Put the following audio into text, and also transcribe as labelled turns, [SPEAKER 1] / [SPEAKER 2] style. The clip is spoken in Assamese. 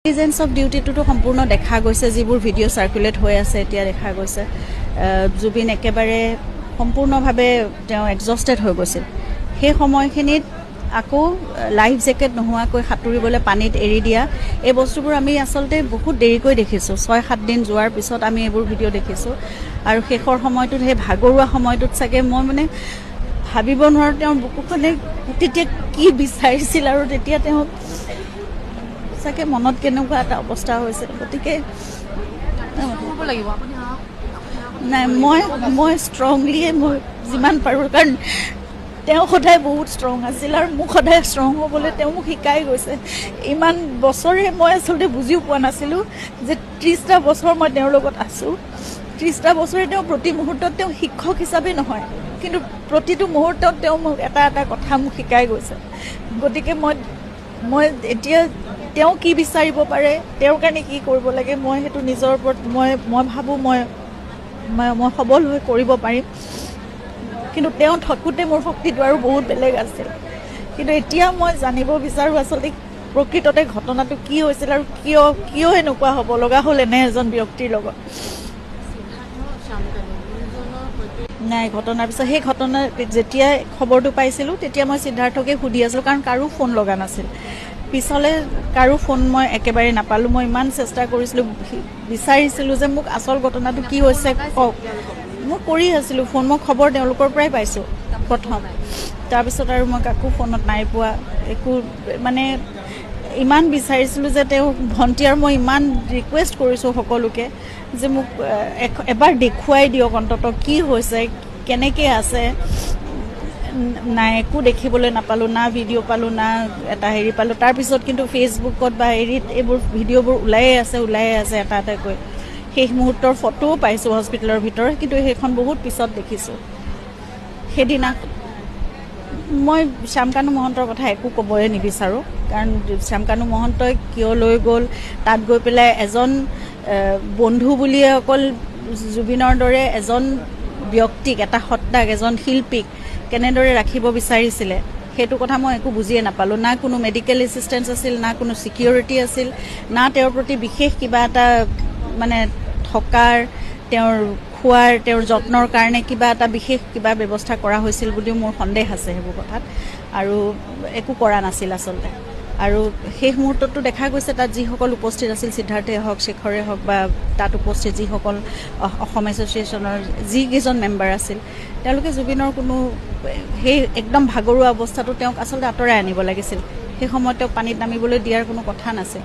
[SPEAKER 1] Negligence of duty to সম্পূৰ্ণ দেখা গৈছে যিবোৰ ভিডিঅ' সাৰ্কুলেট হৈ আছে এতিয়া দেখা গৈছে জুবিন একেবাৰে সম্পূৰ্ণভাৱে তেওঁ এক্সস্টেড হৈ গৈছিল সেই সময়খিনিত আকৌ লাইফ জেকেট নোহোৱাকৈ সাঁতুৰিবলৈ পানীত এৰি দিয়া এই বস্তুবোৰ আমি আচলতে বহুত দেৰিকৈ দেখিছোঁ 6-7 দিন যোৱাৰ পিছত আমি এইবোৰ ভিডিঅ' দেখিছোঁ আৰু শেষৰ সময়টোত সেই ভাগৰুৱা সময়টোত চাগে মই মানে ভাবিব নোৱাৰোঁ তেওঁৰ বুকুখনে তেতিয়া কি বিচাৰিছিল আৰু তেতিয়া তেওঁ চাগে মনত কেনেকুৱা এটা অৱস্থা হৈছে গতিকে নাই মই ষ্ট্ৰংলিয়ে মই যিমান পাৰোঁ কাৰণ তেওঁ সদায় বহুত ষ্ট্ৰং আছিল আৰু মোক সদায় ষ্ট্ৰং হ'বলৈ তেওঁ মোক শিকাই গৈছে ইমান বছৰে মই আচলতে বুজিও পোৱা নাছিলোঁ যে 30টা বছৰ মই তেওঁৰ লগত আছোঁ 30টা বছৰে তেওঁ প্ৰতি মুহূৰ্তত তেওঁ শিক্ষক হিচাপে নহয় কিন্তু প্ৰতিটো মুহূৰ্তত তেওঁ মোক এটা এটা কথা মোক শিকাই গৈছে গতিকে মই এতিয়া তেওঁ কি বিচাৰিব পাৰে তেওঁৰ কাৰণে কি কৰিব লাগে মই সেইটো নিজৰ ওপৰত মই ভাবোঁ মই সবল হৈ কৰিব পাৰিম কিন্তু তেওঁ থাকোঁতে মোৰ শক্তিটো আৰু বহুত বেলেগ আছিল কিন্তু এতিয়া মই জানিব বিচাৰোঁ আচলতে প্ৰকৃততে ঘটনাটো কি হৈছিল আৰু কিয় এনেকুৱা হ'ব লগা হ'ল এনে এজন ব্যক্তিৰ লগত নাই ঘটনাৰ পিছত সেই ঘটনা যেতিয়া খবৰটো পাইছিলোঁ তেতিয়া মই সিদ্ধাৰ্থকে সুধি আছিলোঁ কাৰণ কাৰো ফোন লগা নাছিল পিছলে কাৰো ফোন মই একেবাৰে নাপালোঁ মই ইমান চেষ্টা কৰিছিলোঁ বিচাৰিছিলোঁ যে মোক আচল ঘটনাটো কি হৈছে কওক মই কৰি আছিলোঁ ফোন মই খবৰ তেওঁলোকৰ পৰাই পাইছোঁ প্ৰথম তাৰপিছত আৰু মই কাকো ফোনত নাই পোৱা একো মানে ইমান বিচাৰিছিলোঁ যে তেওঁ ভণ্টি আৰু মই ইমান ৰিকুৱেষ্ট কৰিছোঁ সকলোকে যে মোক এবাৰ দেখুৱাই দিয়ক অন্ততঃ কি হৈছে কেনেকৈ আছে নাই একো দেখিবলৈ নাপালোঁ না ভিডিঅ' পালোঁ না এটা হেৰি পালোঁ তাৰপিছত কিন্তু ফেচবুকত বা হেৰিত এইবোৰ ভিডিঅ'বোৰ ওলায়ে আছে এটা এটাকৈ শেষ মুহূৰ্তৰ ফটোও পাইছোঁ হস্পিটেলৰ ভিতৰত কিন্তু সেইখন বহুত পিছত দেখিছোঁ সেইদিনা মই শ্যামকানু মহন্তৰ কথা একো ক'বই নিবিচাৰোঁ কাৰণ শ্যামকানু মহন্তই কিয় লৈ গ'ল তাত গৈ পেলাই এজন বন্ধু বুলিয়ে অকল জুবিনৰ দৰে এজন ব্যক্তিক এটা সত্তাক এজন শিল্পীক কেনেদৰে ৰাখিব বিচাৰিছিলে সেইটো কথা মই একো বুজিয়ে নাপালোঁ না কোনো মেডিকেল এছিষ্টেঞ্চ আছিল না কোনো ছিকিউৰিটি আছিল না তেওঁৰ প্ৰতি বিশেষ কিবা এটা মানে থকাৰ তেওঁৰ খোৱাৰ তেওঁৰ যত্নৰ কাৰণে কিবা এটা বিশেষ কিবা ব্যৱস্থা কৰা হৈছিল বুলিও মোৰ সন্দেহ আছে সেইবোৰ কথাত আৰু একো কৰা নাছিল আচলতে আৰু শেষ মুহূৰ্ততো দেখা গৈছে তাত যিসকল উপস্থিত আছিল সিদ্ধাৰ্থে হওক শেখৰে হওক বা তাত উপস্থিত যিসকল অসম এছ'চিয়েশ্যনৰ যিকেইজন মেম্বাৰ আছিল তেওঁলোকে জুবিনৰ কোনো সেই একদম ভাগৰুৱা অৱস্থাটো তেওঁক আচলতে আঁতৰাই আনিব লাগিছিল সেই সময়ত তেওঁক পানীত নামিবলৈ দিয়াৰ কোনো কথা নাছিল